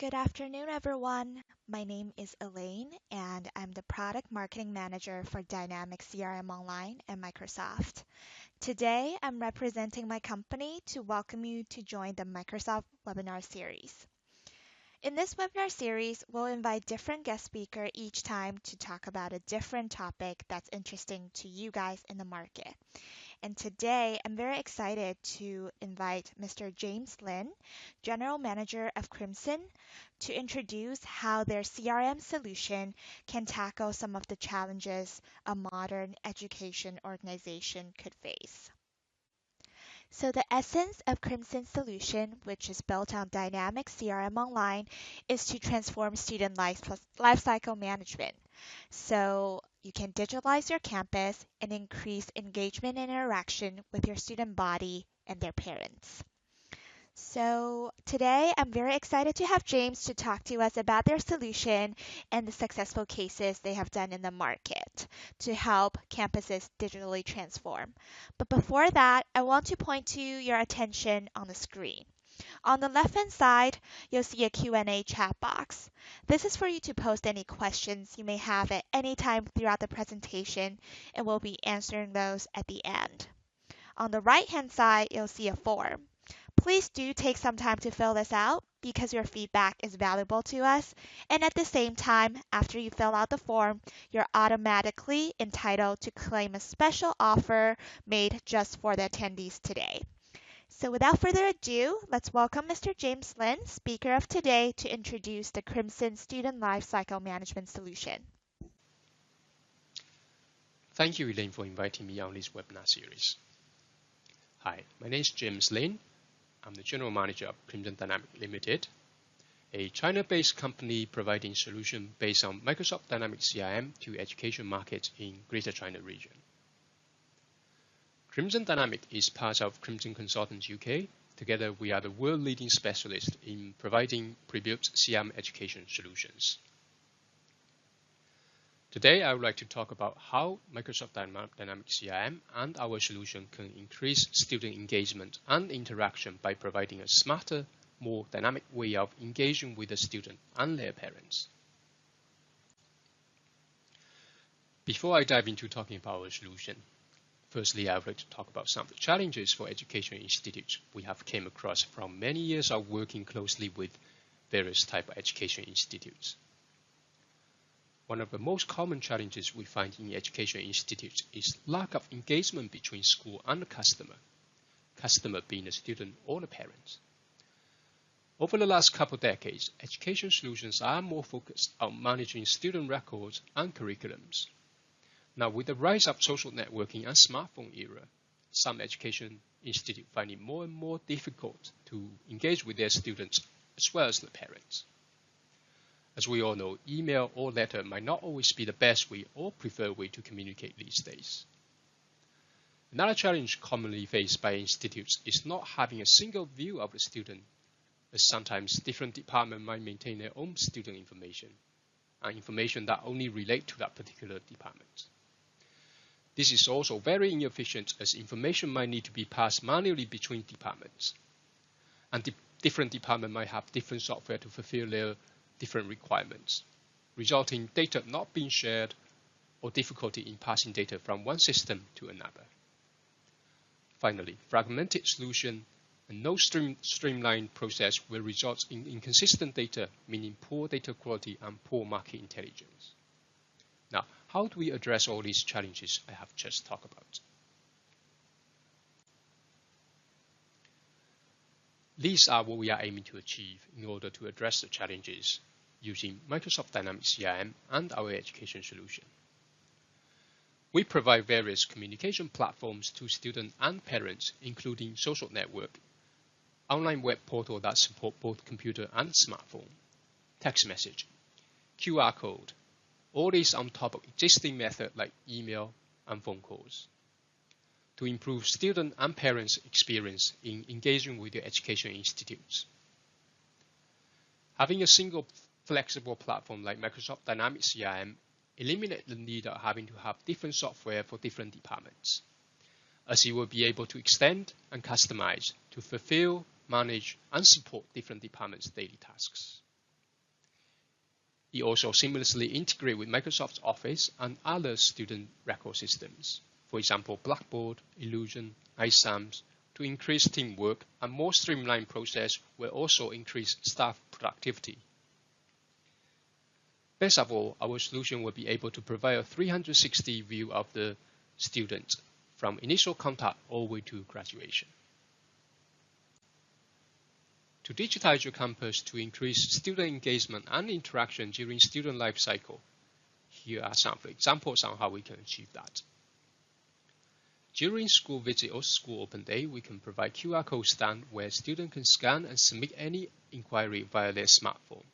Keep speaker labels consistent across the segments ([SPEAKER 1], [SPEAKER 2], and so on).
[SPEAKER 1] Good afternoon, everyone. My name is Elaine, and I'm the Product Marketing Manager for Dynamics CRM Online at Microsoft. Today, I'm representing my company to welcome you to join the Microsoft webinar series. In this webinar series, we'll invite different guest speakers each time to talk about a different topic that's interesting to you guys in the market. And today, I'm very excited to invite Mr. James Lin, General Manager of Crimson, to introduce how their CRM solution can tackle some of the challenges a modern education organization could face. So the essence of Crimson's solution, which is built on dynamic CRM Online, is to transform student lifecycle management. So you can digitalize your campus and increase engagement and interaction with your student body and their parents. So today I'm very excited to have James to talk to us about their solution and the successful cases they have done in the market to help campuses digitally transform. But before that, I want to point to your attention on the screen. On the left-hand side, you'll see a Q&A chat box. This is for you to post any questions you may have at any time throughout the presentation, and we'll be answering those at the end. On the right-hand side, you'll see a form. Please do take some time to fill this out because your feedback is valuable to us. And at the same time, after you fill out the form, you're automatically entitled to claim a special offer made just for the attendees today. So without further ado, let's welcome Mr. James Lin, speaker of today, to introduce the Crimson Student Lifecycle Management Solution.
[SPEAKER 2] Thank you, Elaine, for inviting me on this webinar series. Hi, my name is James Lin. I'm the General Manager of Crimson Dynamics Limited, a China-based company providing solutions based on Microsoft Dynamics CRM to education markets in Greater China region. Crimson Dynamics is part of Crimson Consultants UK. Together, we are the world-leading specialist in providing pre-built CRM education solutions. Today, I would like to talk about how Microsoft Dynamics CRM and our solution can increase student engagement and interaction by providing a smarter, more dynamic way of engaging with the student and their parents. Before I dive into talking about our solution, firstly, I would like to talk about some of the challenges for education institutes we have came across from many years of working closely with various types of education institutes. One of the most common challenges we find in education institutes is lack of engagement between school and the customer being the student or the parents. Over the last couple of decades, education solutions are more focused on managing student records and curriculums. Now, with the rise of social networking and smartphone era, some education institutes find it more and more difficult to engage with their students as well as the parents. As we all know, email or letter might not always be the best way or preferred way to communicate these days. Another challenge commonly faced by institutes is not having a single view of the student, as sometimes different departments might maintain their own student information, and information that only relate to that particular department. This is also very inefficient as information might need to be passed manually between departments, and different departments might have different software to fulfill their different requirements, resulting in data not being shared or difficulty in passing data from one system to another. Finally, fragmented solution and no streamlined process will result in inconsistent data, meaning poor data quality and poor market intelligence. Now, how do we address all these challenges I have just talked about? These are what we are aiming to achieve in order to address the challenges using Microsoft Dynamics CRM and our education solution. We provide various communication platforms to students and parents, including social network, online web portal that support both computer and smartphone, text message, QR code, all these on top of existing methods like email and phone calls, to improve student and parents' experience in engaging with the education institutes. Having a single flexible platform like Microsoft Dynamics CRM eliminates the need of having to have different software for different departments, as you will be able to extend and customize to fulfill, manage, and support different departments' daily tasks. It also seamlessly integrates with Microsoft Office and other student record systems, for example, Blackboard, Illusion, iSAMS, to increase teamwork, and more streamlined process will also increase staff productivity. Best of all, our solution will be able to provide a 360 view of the student from initial contact all the way to graduation. To digitize your campus to increase student engagement and interaction during student life cycle, here are some examples on how we can achieve that. During school visit or school open day, we can provide QR code stand where students can scan and submit any inquiry via their smartphone.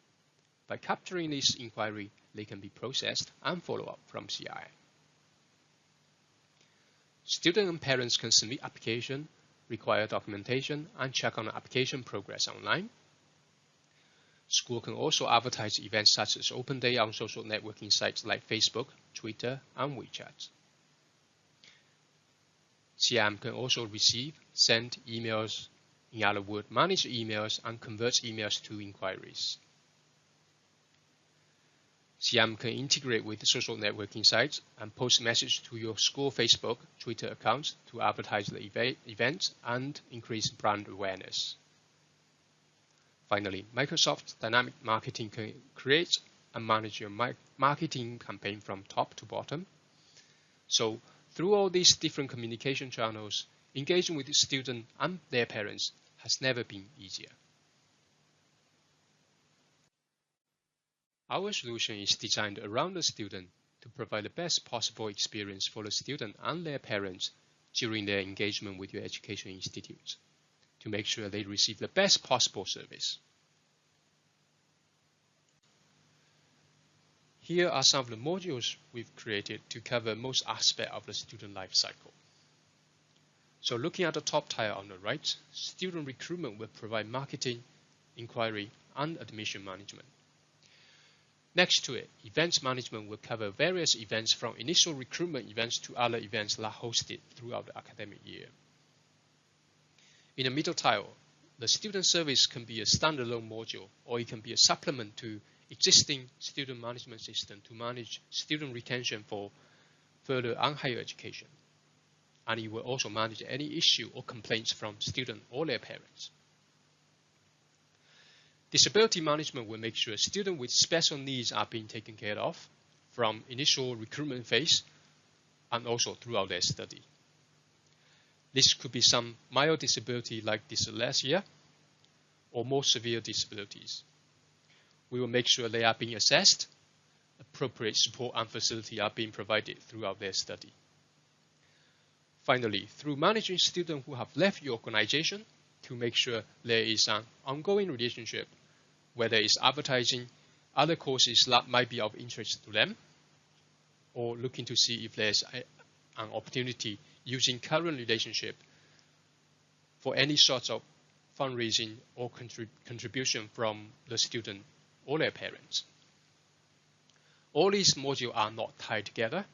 [SPEAKER 2] By capturing this inquiry, they can be processed and follow up from CI. Students and parents can submit application, require documentation, and check on the application progress online. School can also advertise events such as Open Day on social networking sites like Facebook, Twitter, and WeChat. CM can also receive, send emails, in other words, manage emails and convert emails to inquiries. CM can integrate with social networking sites and post message to your school Facebook, Twitter accounts to advertise the event and increase brand awareness. Finally, Microsoft Dynamic Marketing can create and manage your marketing campaign from top to bottom. So through all these different communication channels, engaging with the student and their parents has never been easier. Our solution is designed around the student to provide the best possible experience for the student and their parents during their engagement with your education institute, to make sure they receive the best possible service. Here are some of the modules we've created to cover most aspects of the student life cycle. So looking at the top tile on the right, student recruitment will provide marketing, inquiry, and admission management. Next to it, events management will cover various events from initial recruitment events to other events that are hosted throughout the academic year. In the middle tile, the student service can be a standalone module, or it can be a supplement to existing student management system to manage student retention for further and higher education. And it will also manage any issue or complaints from students or their parents. Disability management will make sure students with special needs are being taken care of from initial recruitment phase and also throughout their study. This could be some mild disability like dyslexia or more severe disabilities. We will make sure they are being assessed, appropriate support and facility are being provided throughout their study. Finally, through managing students who have left your organization, to make sure there is an ongoing relationship, whether it's advertising other courses that might be of interest to them, or looking to see if there's an opportunity using current relationship for any sorts of fundraising or contribution from the student or their parents. All these modules are not tied together.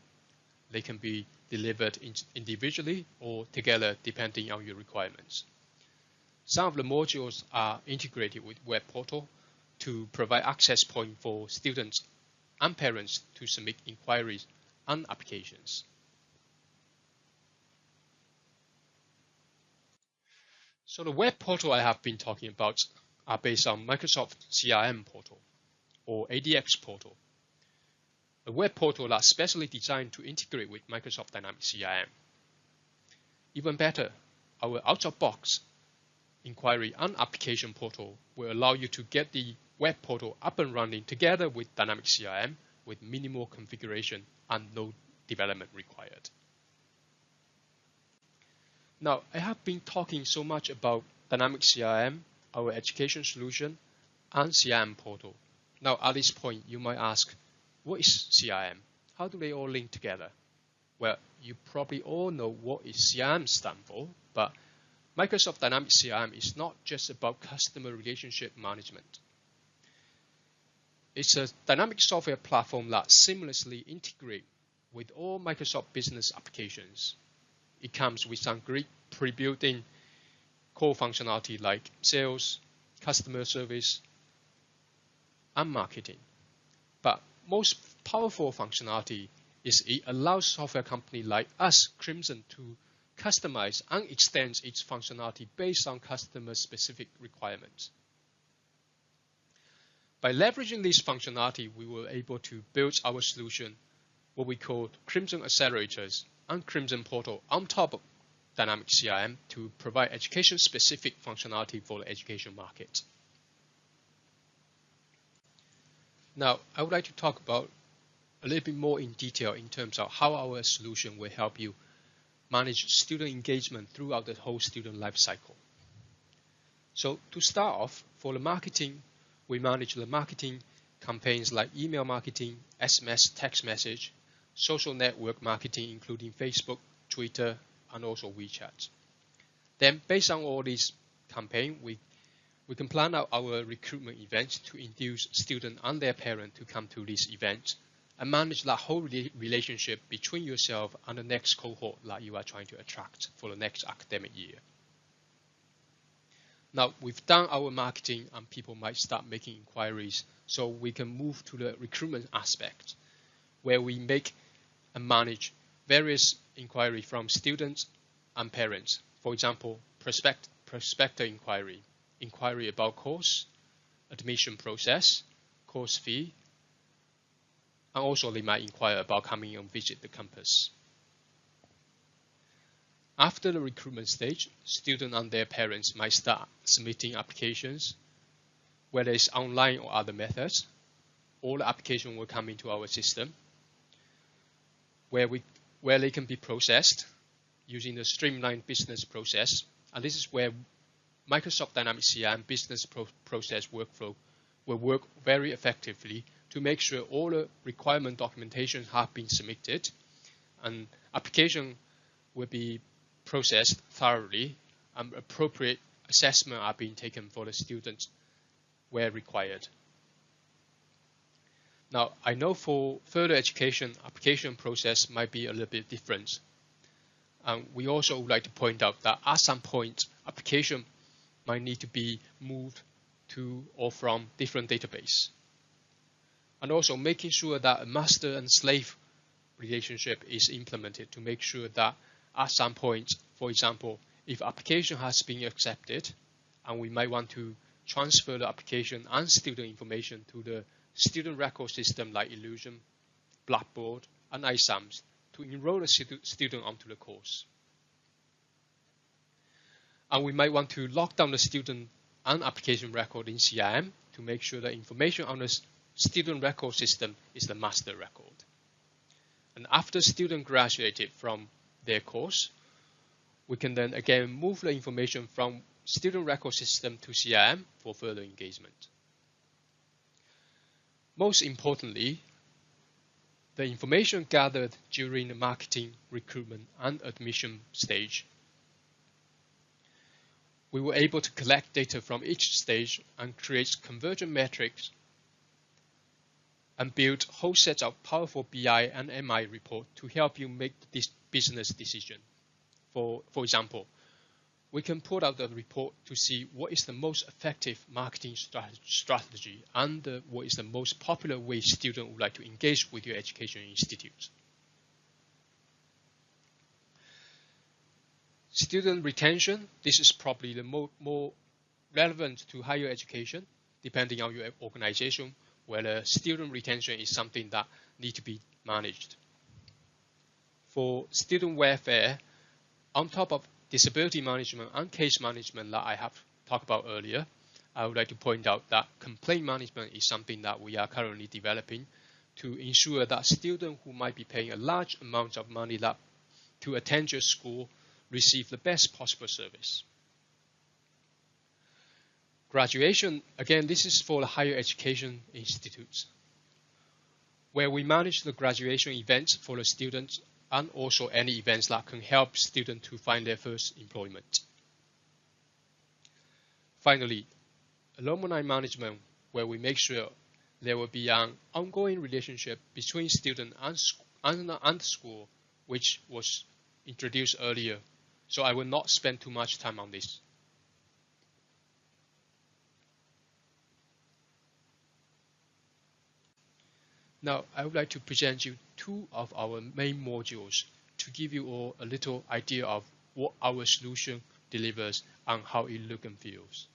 [SPEAKER 2] They can be delivered individually or together depending on your requirements. Some of the modules are integrated with web portal to provide access point for students and parents to submit inquiries and applications. So the web portal I have been talking about are based on Microsoft CRM portal or ADX portal, a web portal that's specially designed to integrate with Microsoft Dynamics CRM. Even better, our out-of-box inquiry and application portal will allow you to get the web portal up and running together with Dynamics CRM with minimal configuration and no development required. Now, I have been talking so much about Dynamics CRM, our education solution, and CRM portal. Now, at this point, you might ask, what is CRM? How do they all link together? Well, you probably all know what is CRM stand for, but Microsoft Dynamics CRM is not just about customer relationship management. It's a dynamic software platform that seamlessly integrates with all Microsoft business applications. It comes with some great pre-built-in core functionality like sales, customer service, and marketing. most powerful functionality is it allows software company like us, Crimson, to customize and extend its functionality based on customer-specific requirements. By leveraging this functionality, we were able to build our solution, what we call Crimson Accelerators and Crimson Portal, on top of Dynamic CRM to provide education-specific functionality for the education market. Now, I would like to talk about a little bit more in detail in terms of how our solution will help you manage student engagement throughout the whole student life cycle. So to start off, for the marketing, we manage the marketing campaigns like email marketing, SMS, text message, social network marketing, including Facebook, Twitter, and also WeChat. Then based on all these campaigns, we can plan out our recruitment events to induce students and their parents to come to this event and manage that whole relationship between yourself and the next cohort that you are trying to attract for the next academic year. Now, we've done our marketing and people might start making inquiries, so we can move to the recruitment aspect, where we make and manage various inquiries from students and parents. For example, prospector inquiry, inquiry about course, admission process, course fee, and also they might inquire about coming and visit the campus. After the recruitment stage, students and their parents might start submitting applications, whether it's online or other methods. All the application will come into our system, where they can be processed using the streamlined business process. And this is where Microsoft Dynamics CRM business process workflow will work very effectively to make sure all the requirement documentation have been submitted and application will be processed thoroughly and appropriate assessment are being taken for the students where required. Now, I know for further education, application process might be a little bit different. We also would like to point out that at some point, application might need to be moved to or from different database. And also making sure that a master and slave relationship is implemented to make sure that at some point, for example, if application has been accepted and we might want to transfer the application and student information to the student record system like Illusion, Blackboard, and iSAMS to enroll a student onto the course. And we might want to lock down the student and application record in CRM to make sure that information on the student record system is the master record. And after student graduated from their course, we can then again move the information from student record system to CRM for further engagement. Most importantly, the information gathered during the marketing, recruitment, and admission stage, we were able to collect data from each stage and create conversion metrics and build whole sets of powerful BI and MI report to help you make this business decision. For example, we can put out the report to see what is the most effective marketing strategy and what is the most popular way students would like to engage with your education institute. Student retention, this is probably the more relevant to higher education, depending on your organization, where student retention is something that needs to be managed. For student welfare, on top of disability management and case management that I have talked about earlier, I would like to point out that complaint management is something that we are currently developing to ensure that students who might be paying a large amount of money to attend your school receive the best possible service. Graduation, again, this is for the higher education institutes, where we manage the graduation events for the students and also any events that can help students to find their first employment. Finally, alumni management, where we make sure there will be an ongoing relationship between student and school, which was introduced earlier. So I will not spend too much time on this. Now, I would like to present you two of our main modules to give you all a little idea of what our solution delivers and how it looks and feels.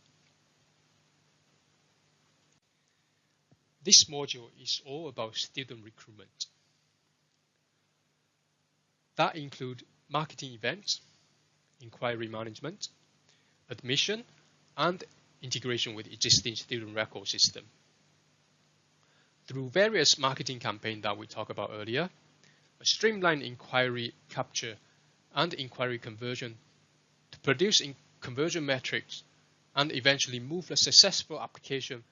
[SPEAKER 2] This module is all about student recruitment. That includes marketing events, inquiry management, admission, and integration with existing student record system. Through various marketing campaigns that we talked about earlier, a streamlined inquiry capture and inquiry conversion to produce conversion metrics and eventually move a successful application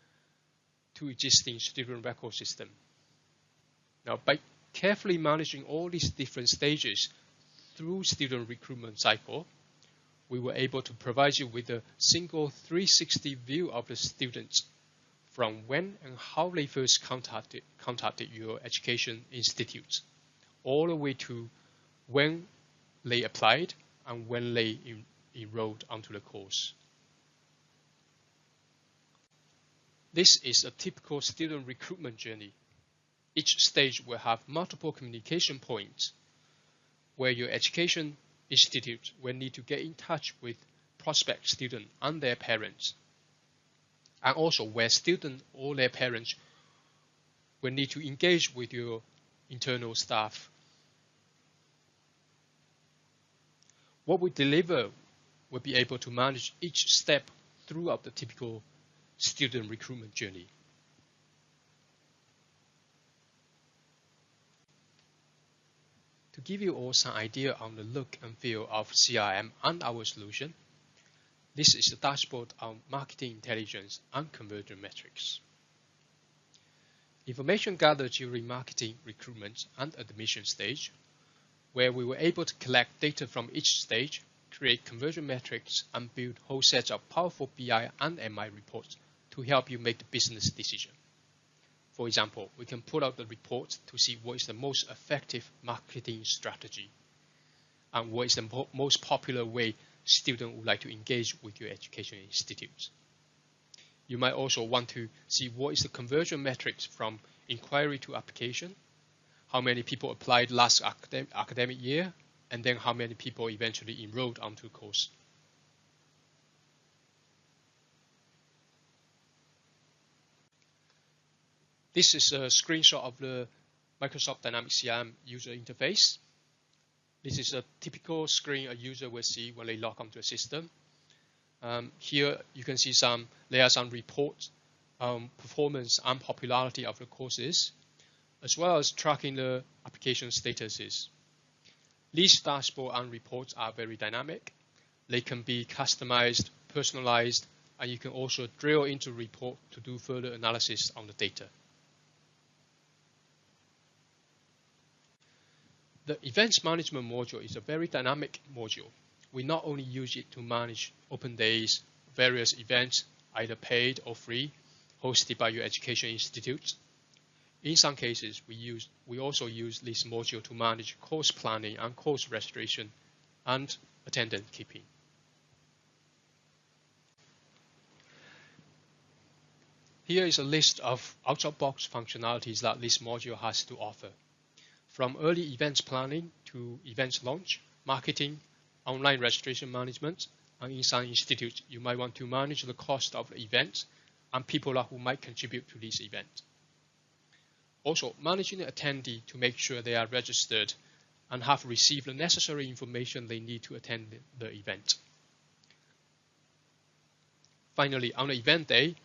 [SPEAKER 2] to existing student record system. Now, by carefully managing all these different stages through student recruitment cycle, we were able to provide you with a single 360 view of the students from when and how they first contacted your education institute, all the way to when they applied and when they enrolled onto the course. This is a typical student recruitment journey. Each stage will have multiple communication points where your education institute will need to get in touch with prospect students and their parents, and also where students or their parents will need to engage with your internal staff. What we deliver will be able to manage each step throughout the typical student recruitment journey. To give you all some idea on the look and feel of CRM and our solution, this is the dashboard on marketing intelligence and conversion metrics. Information gathered during marketing, recruitment, and admission stage, where we were able to collect data from each stage, create conversion metrics, and build whole sets of powerful BI and MI reports to help you make the business decision. For example, we can pull out the report to see what is the most effective marketing strategy and what is the most popular way students would like to engage with your education institute. You might also want to see what is the conversion metrics from inquiry to application, how many people applied last academic year, and then how many people eventually enrolled onto the course. This is a screenshot of the Microsoft Dynamics CRM user interface. This is a typical screen a user will see when they log onto a system. Here you can see there are some reports, performance and popularity of the courses, as well as tracking the application statuses. These dashboards and reports are very dynamic. They can be customized, personalized, and you can also drill into the report to do further analysis on the data. The events management module is a very dynamic module. We not only use it to manage open days, various events, either paid or free, hosted by your education institute. In some cases, we also use this module to manage course planning and course registration and attendance keeping. Here is a list of out-of-box functionalities that this module has to offer. From early events planning to events launch, marketing, online registration management, and in some institutes, you might want to manage the cost of the event and people who might contribute to this event. Also, managing the attendee to make sure they are registered and have received the necessary information they need to attend the event. Finally, on the event day,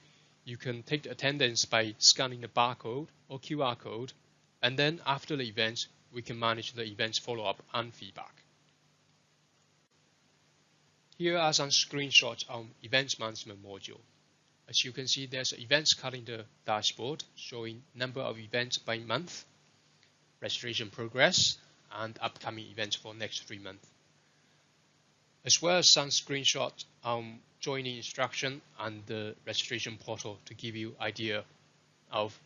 [SPEAKER 2] you can take the attendance by scanning the barcode or QR code, and then after the event, we can manage the event's follow-up and feedback. Here are some screenshots on events management module. As you can see, there's an events calendar dashboard showing number of events by month, registration progress, and upcoming events for next 3 months. As well as some screenshots on joining instruction and the registration portal to give you idea of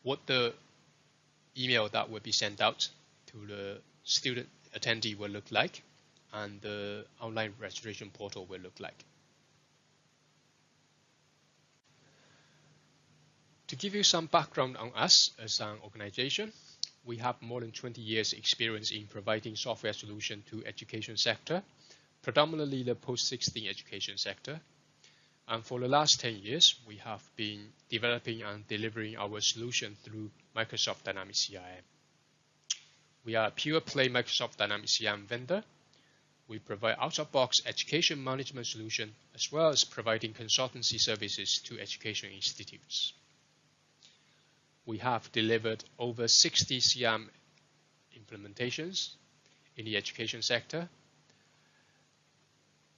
[SPEAKER 2] what the email that will be sent out to the student attendee will look like, and the online registration portal will look like. To give you some background on us as an organization, we have more than 20 years experience in providing software solution to education sector, predominantly the post-16 education sector. And for the last 10 years, we have been developing and delivering our solution through Microsoft Dynamics CRM. We are a pure play Microsoft Dynamics CRM vendor. We provide out-of-box education management solution as well as providing consultancy services to education institutes. We have delivered over 60 CRM implementations in the education sector.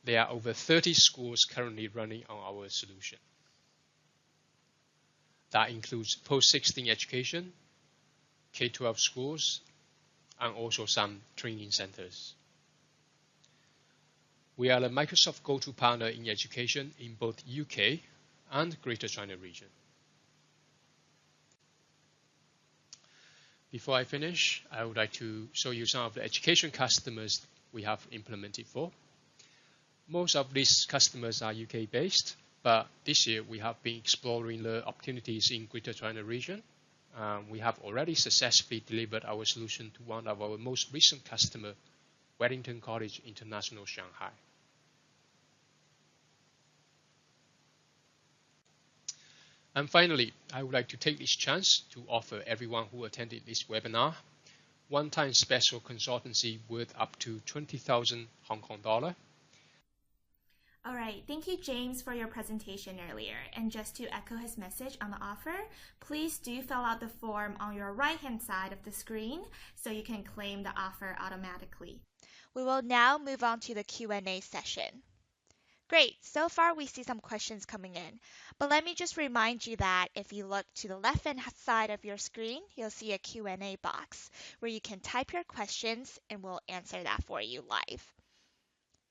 [SPEAKER 2] There are over 30 schools currently running on our solution. That includes post-16 education, K-12 schools, and also some training centers. We are the Microsoft go-to partner in education in both UK and Greater China region. Before I finish, I would like to show you some of the education customers we have implemented for. Most of these customers are UK based, but this year we have been exploring the opportunities in Greater China region. We have already successfully delivered our solution to one of our most recent customer, Wellington College International Shanghai. And finally, I would like to take this chance to offer everyone who attended this webinar one-time special consultancy worth up to 20,000 Hong Kong dollar.
[SPEAKER 3] All right, thank you, James, for your presentation earlier. And just to echo his message on the offer, please do fill out the form on your right-hand side of the screen so you can claim the offer automatically.
[SPEAKER 1] We will now move on to the Q&A session. Great, so far we see some questions coming in, but let me just remind you that if you look to the left-hand side of your screen, you'll see a Q&A box where you can type your questions and we'll answer that for you live.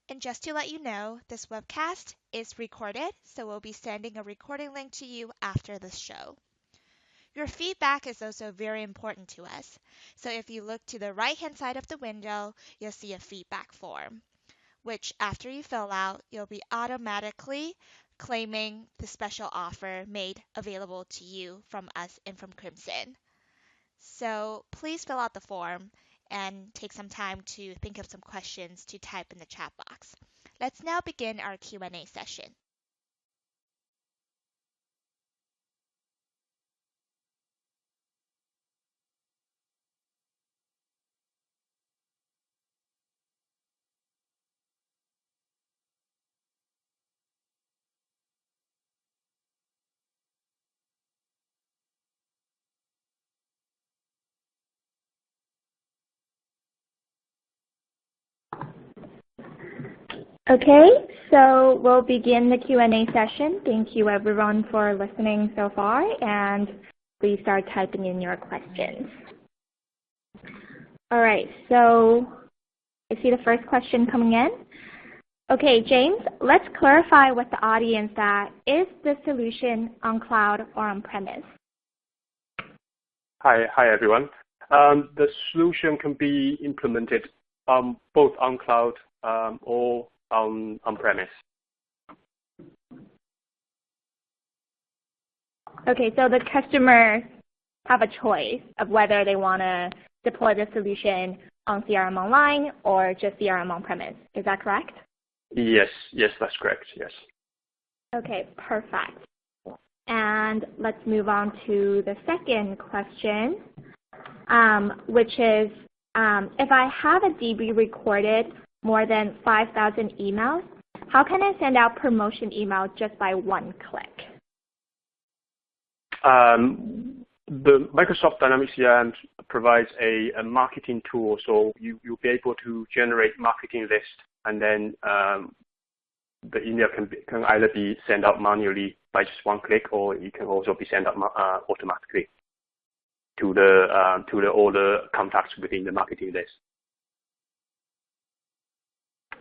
[SPEAKER 1] And just to let you know, this webcast is recorded, so we'll be sending a recording link to you after this show. Your feedback is also very important to us, so if you look to the right-hand side of the window, you'll see a feedback form, which after you fill out, you'll be automatically claiming the special offer made available to you from us and from Crimson. So please fill out the form and take some time to think of some questions to type in the chat box. Let's now begin our Q&A session.
[SPEAKER 4] Okay, so we'll begin the Q&A session. Thank you everyone for listening so far, and please start typing in your questions. All right, so I see the first question coming in. Okay, James, let's clarify with the audience that is the solution on cloud or on premise?
[SPEAKER 5] Hi everyone. The solution can be implemented both on cloud or on premise.
[SPEAKER 4] Okay, so the customers have a choice of whether they want to deploy the solution on CRM Online or just CRM on premise. Is that correct?
[SPEAKER 5] Yes, that's correct. Yes.
[SPEAKER 4] Okay, perfect. And let's move on to the second question, which is if I have a DB recorded more than 5,000 emails, how can I send out promotion email just by one click?
[SPEAKER 5] The Microsoft Dynamics CRM provides a marketing tool, so you'll be able to generate marketing list, and then the email can either be sent out manually by just one click, or it can also be sent out automatically to all the contacts within the marketing list.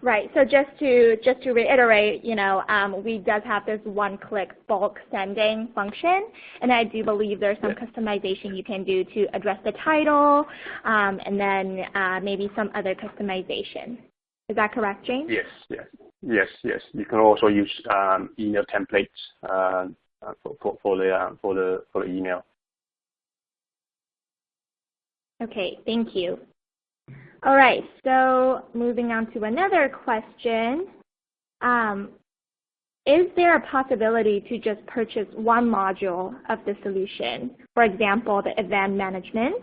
[SPEAKER 4] Right. So just to reiterate, we does have this one-click bulk sending function, and I do believe there's some customization you can do to address the title, and then maybe some other customization. Is that correct, James?
[SPEAKER 5] Yes. You can also use email templates for the email.
[SPEAKER 4] Okay, thank you. All right, so moving on to another question. Is there a possibility to just purchase one module of the solution? For example, the event management,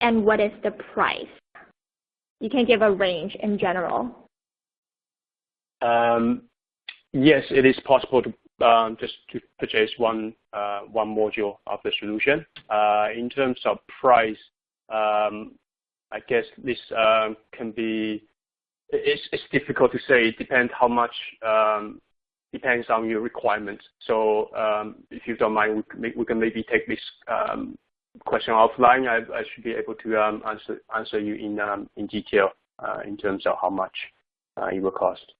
[SPEAKER 4] and what is the price? You can give a range in general.
[SPEAKER 5] Yes, it is possible to just to purchase one module of the solution. In terms of price, I guess this can be. It's difficult to say. It depends how much. Depends on your requirements. So if you don't mind, we can maybe take this question offline. I should be able to answer you in detail in terms of how much it will cost.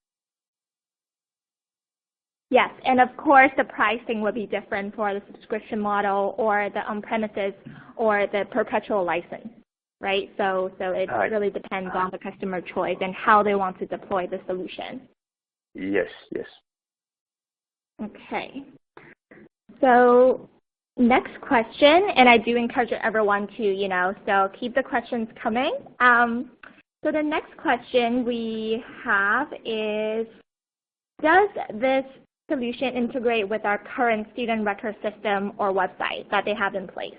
[SPEAKER 4] Yes, and of course the pricing will be different for the subscription model or the on-premises or the perpetual license, right? So it really depends on the customer choice and how they want to deploy the solution.
[SPEAKER 5] Yes.
[SPEAKER 4] Okay. So next question, and I do encourage everyone to, so keep the questions coming. So the next question we have is, does this solution integrate with our current student record system or website that they have in place?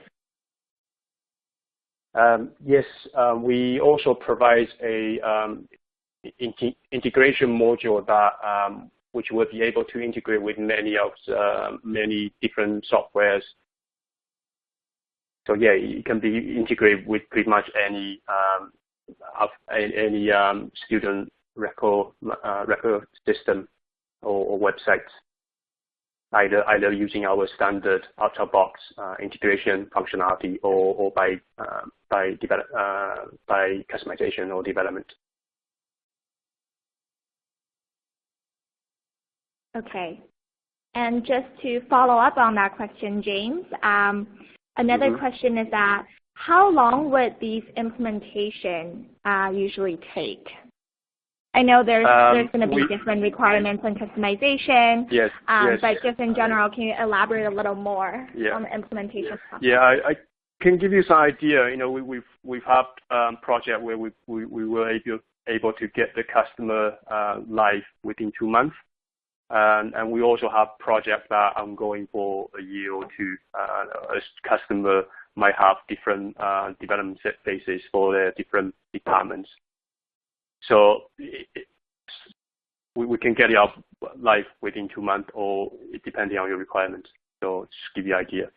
[SPEAKER 5] Yes, we also provide a integration module that which will be able to integrate with many different softwares. So yeah, it can be integrated with pretty much any student record system or websites, either using our standard out-of-box integration functionality or by customization or development.
[SPEAKER 4] Okay. And just to follow up on that question, James, another question is that how long would these implementation usually take? I know there's going to be different requirements on customization.
[SPEAKER 5] Yes.
[SPEAKER 4] But just in general, can you elaborate a little more on the implementation process?
[SPEAKER 5] Yeah, I can give you some idea. We've had project where we were able to get the customer live within 2 months. And we also have projects that are ongoing for a year or two. As customer might have different development phases for their different departments. So we can get it out live within 2 months, or depending on your requirements. So just give you an idea.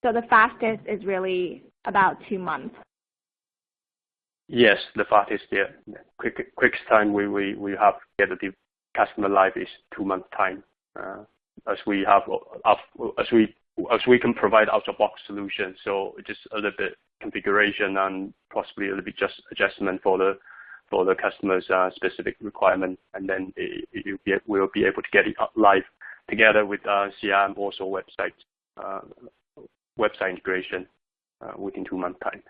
[SPEAKER 4] So the fastest is really about 2 months.
[SPEAKER 5] Yes, the fastest, yeah. Quickest time we have to get the customer live is 2 months time. As we can provide out-of-box solutions, so just a little bit configuration and possibly a little bit just adjustment for the customer's specific requirement, and then we'll be able to get it live together with CRM, also website integration within 2 months time.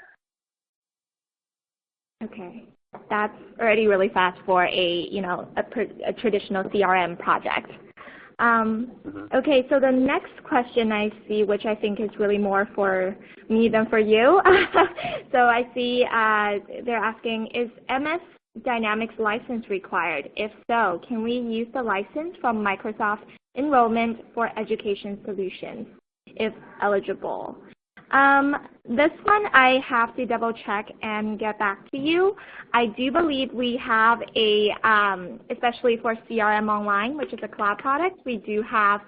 [SPEAKER 4] Okay, that's already really fast for a traditional CRM project. Okay, so the next question I see, which I think is really more for me than for you. So I see they're asking, is MS Dynamics license required? If so, can we use the license from Microsoft Enrollment for Education Solutions, if eligible? This one I have to double check and get back to you. I do believe we have especially for CRM Online, which is a cloud product, we do have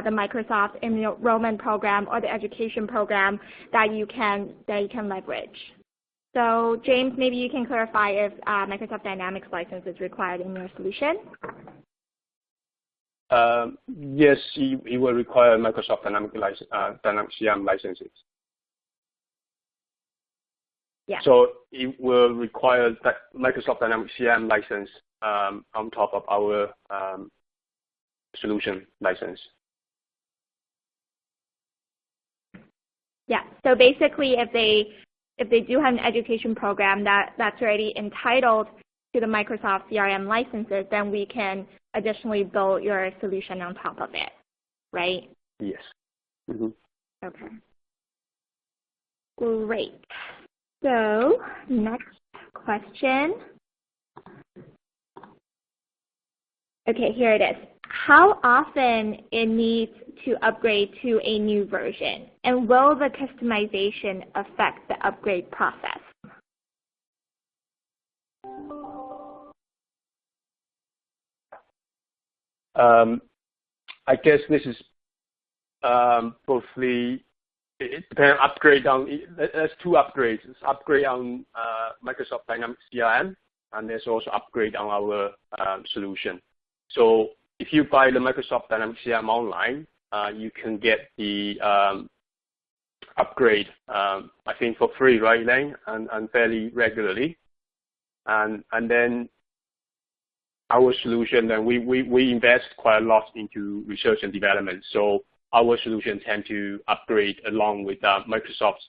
[SPEAKER 4] the Microsoft Enrollment Program or the education program that you can leverage. So James, maybe you can clarify if Microsoft Dynamics license is required in your solution.
[SPEAKER 5] Yes, it will require Microsoft Dynamics CRM licenses.
[SPEAKER 4] Yeah.
[SPEAKER 5] So it will require that Microsoft Dynamics CRM license on top of our solution license.
[SPEAKER 4] Yeah. So basically, if they do have an education program that's already entitled to the Microsoft CRM licenses, then we can additionally build your solution on top of it, right?
[SPEAKER 5] Yes. Mm-hmm.
[SPEAKER 4] Okay. Great. So next question. Okay, here it is. How often it needs to upgrade to a new version? And will the customization affect the upgrade process?
[SPEAKER 5] I guess this is mostly, it depends upgrade on, there's two upgrades. It's upgrade on Microsoft Dynamics CRM, and there's also upgrade on our solution. So if you buy the Microsoft Dynamics CRM online, you can get the upgrade, I think for free, right, Elaine, and fairly regularly. And then our solution, then we invest quite a lot into research and development. So our solution tend to upgrade along with Microsoft's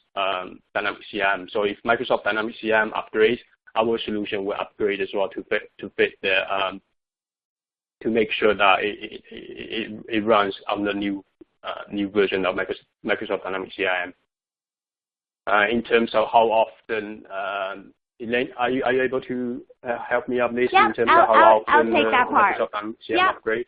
[SPEAKER 5] Dynamics CRM. So if Microsoft Dynamics CRM upgrades, our solution will upgrade as well to fit the to make sure that it runs on the new version of Microsoft Dynamics CRM. In terms of how often, Elaine, are you able to help me on this in terms of how often
[SPEAKER 4] I'll take that part.
[SPEAKER 5] Microsoft Dynamics CRM upgrade?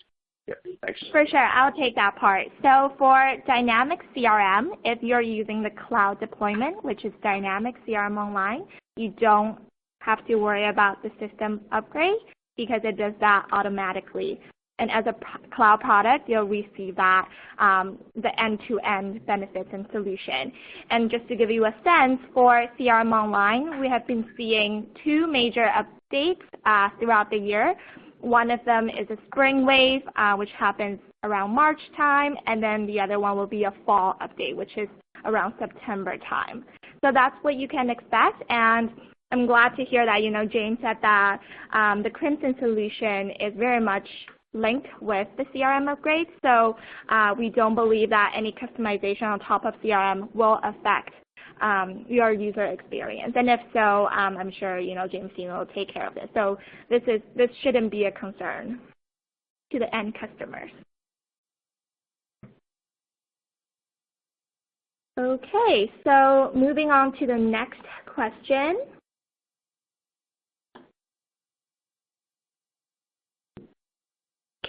[SPEAKER 5] Yeah, thanks.
[SPEAKER 4] For sure, I'll take that part. So for Dynamics CRM, if you're using the cloud deployment, which is Dynamics CRM Online, you don't have to worry about the system upgrade because it does that automatically. And as a cloud product, you'll receive that, the end-to-end benefits and solution. And just to give you a sense, for CRM Online, we have been seeing two major updates throughout the year. One of them is a spring wave, which happens around March time, and then the other one will be a fall update, which is around September time. So that's what you can expect. And I'm glad to hear that, James said that the Crimson solution is very much linked with the CRM upgrade. So we don't believe that any customization on top of CRM will affect your user experience. And if so, I'm sure, James team will take care of this. So this shouldn't be a concern to the end customers. Okay, so moving on to the next question.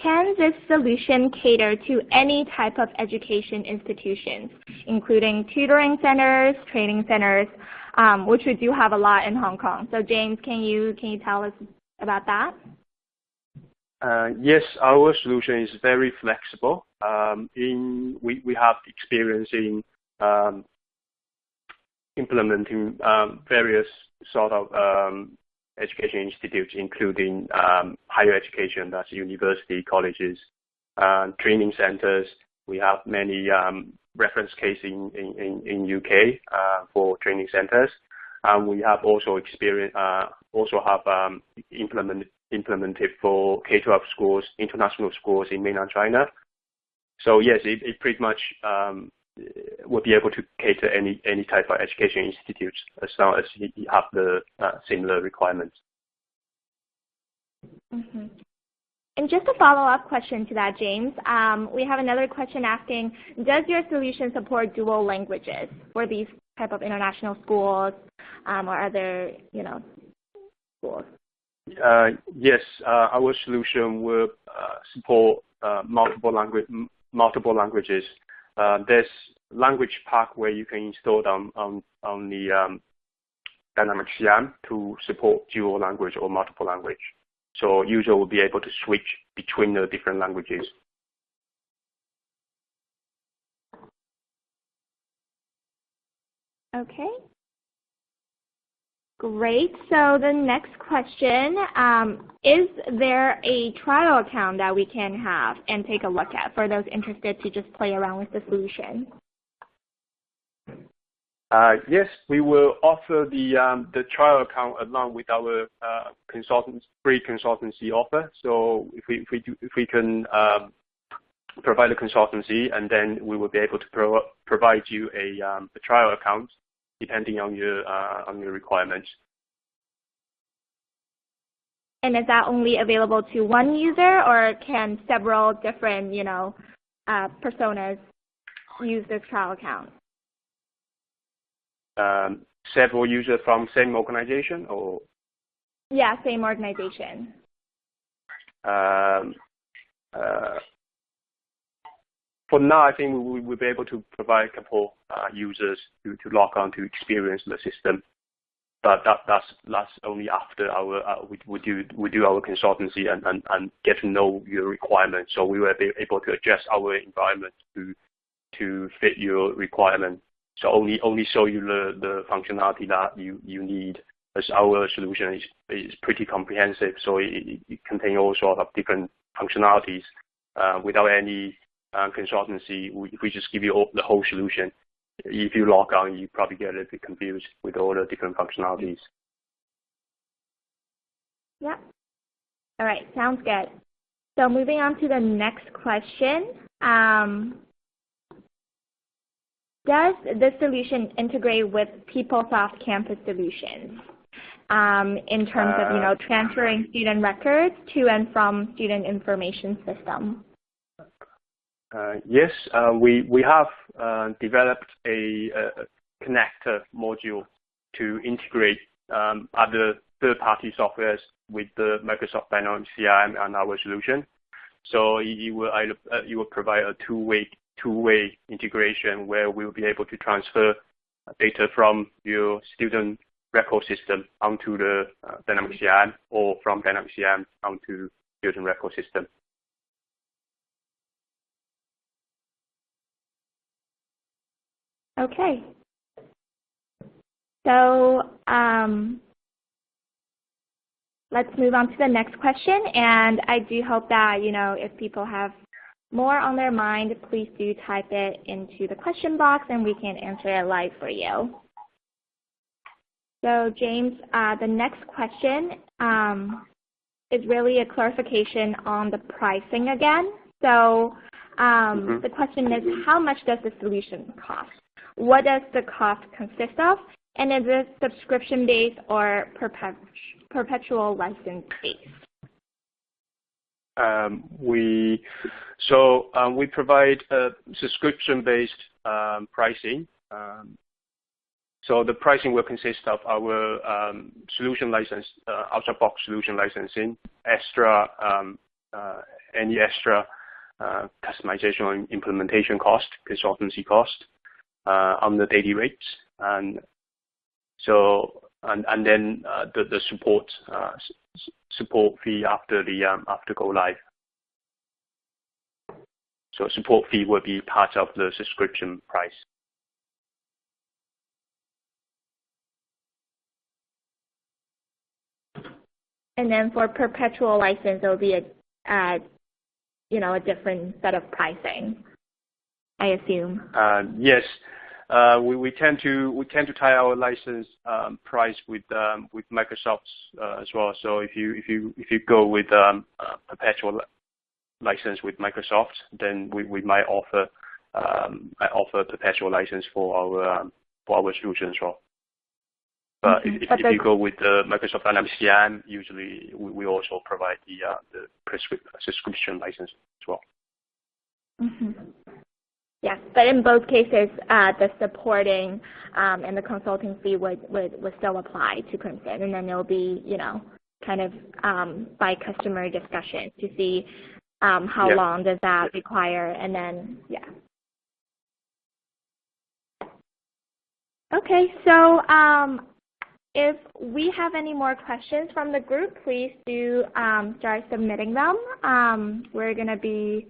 [SPEAKER 4] Can this solution cater to any type of education institutions, including tutoring centers, training centers, which we do have a lot in Hong Kong? So James, can you tell us about that?
[SPEAKER 5] Yes, our solution is very flexible. We have experience in implementing various sort of education institutes, including higher education, that's university, colleges, training centers. We have many reference cases in UK for training centers. We have also implemented for K-12 schools, international schools in mainland China. So yes, it pretty much will be able to cater any type of education institutes as long as you have the similar requirements.
[SPEAKER 4] Mm-hmm. And just a follow-up question to that, James, we have another question asking, does your solution support dual languages for these type of international schools or other, schools?
[SPEAKER 5] Yes, our solution will support multiple languages. There's language pack where you can install them on the Dynamics CRM to support dual language or multiple language. So user will be able to switch between the different languages.
[SPEAKER 4] Okay. Great. So the next question, is there a trial account that we can have and take a look at for those interested to just play around with the solution?
[SPEAKER 5] Yes, we will offer the trial account along with our free consultancy offer. So if we can provide a consultancy, and then we will be able to provide you a trial account depending on your requirements.
[SPEAKER 4] And is that only available to one user, or can several different, personas use this trial account?
[SPEAKER 5] Several users from same organization, or?
[SPEAKER 4] Yeah, same organization.
[SPEAKER 5] Um, for now, I think we will be able to provide a couple users to log on to experience the system. But that's only after we do our consultancy and get to know your requirements. So we will be able to adjust our environment to fit your requirement. So only show you the functionality that you need, as our solution is pretty comprehensive. So it contains all sorts of different functionalities. Without any consultancy, if we just give you the whole solution, if you log on, you probably get a little bit confused with all the different functionalities.
[SPEAKER 4] Yeah. All right, sounds good. So moving on to the next question. Does this solution integrate with PeopleSoft Campus solutions in terms of transferring student records to and from student information system?
[SPEAKER 5] Yes, we have developed a connector module to integrate other third-party softwares with the Microsoft Dynamics CRM and our solution. So it will provide a two-way integration where we'll be able to transfer data from your student record system onto the Dynamics CRM, or from Dynamics CRM onto student record system.
[SPEAKER 4] Okay. So let's move on to the next question. And I do hope that, if people have more on their mind, please do type it into the question box and we can answer it live for you. So James, the next question is really a clarification on the pricing again. So the question is, how much does the solution cost? What does the cost consist of? And is it subscription-based or perpetual license-based?
[SPEAKER 5] We provide subscription-based pricing. So the pricing will consist of our solution license, out-of-box solution licensing, any extra customization or implementation cost, consultancy cost on the daily rates, and then the support fee after go live. So support fee will be part of the subscription price.
[SPEAKER 4] And then for perpetual license, it will be a different set of pricing, I assume.
[SPEAKER 5] Yes, we tend to tie our license price with Microsoft's as well. So if you go with perpetual license with Microsoft, then we might offer perpetual license for our solution as well. But if you go with the Microsoft Dynamics CRM, usually we also provide the subscription license as well.
[SPEAKER 4] Mm-hmm. Yes, but in both cases, the supporting and the consulting fee would still apply to Crimson, and then it'll be kind of by customer discussion to see how long does that require, and then Okay, so if we have any more questions from the group, please do start submitting them. We're going to be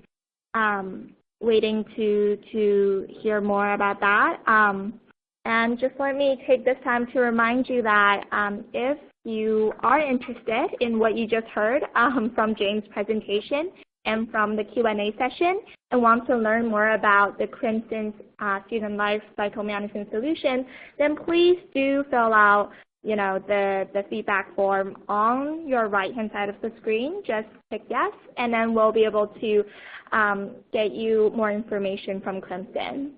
[SPEAKER 4] waiting to hear more about that. And just let me take this time to remind you that if you are interested in what you just heard from James' presentation and from the Q&A session and want to learn more about the Crimson's student life cycle management solution, then please do fill out the feedback form on your right-hand side of the screen. Just click yes, and then we'll be able to get you more information from Crimson.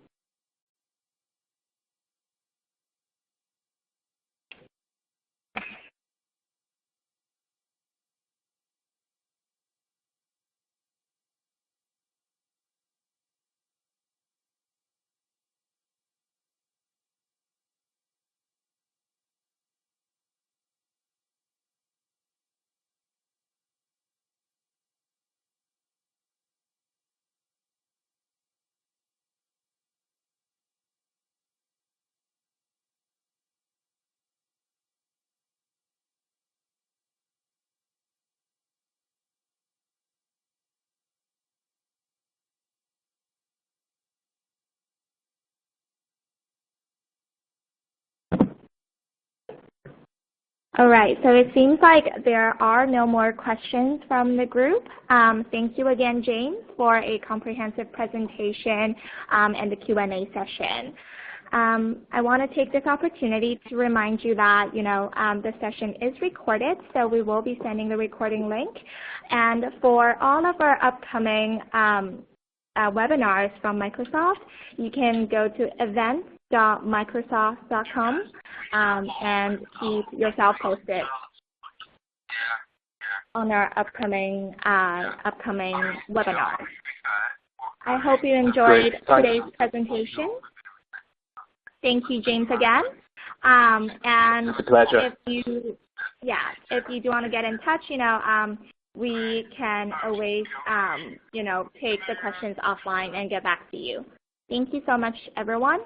[SPEAKER 4] All right, so it seems like there are no more questions from the group. Thank you again, James, for a comprehensive presentation and the Q&A session. I want to take this opportunity to remind you that the session is recorded, so we will be sending the recording link. And for all of our upcoming webinars from Microsoft, you can go to events.microsoft.com and keep yourself posted on our upcoming webinars. I hope you enjoyed today's presentation. Thank you, James, again. And
[SPEAKER 5] it's a pleasure.
[SPEAKER 4] if you do want to get in touch, we can always, take the questions offline and get back to you. Thank you so much, everyone.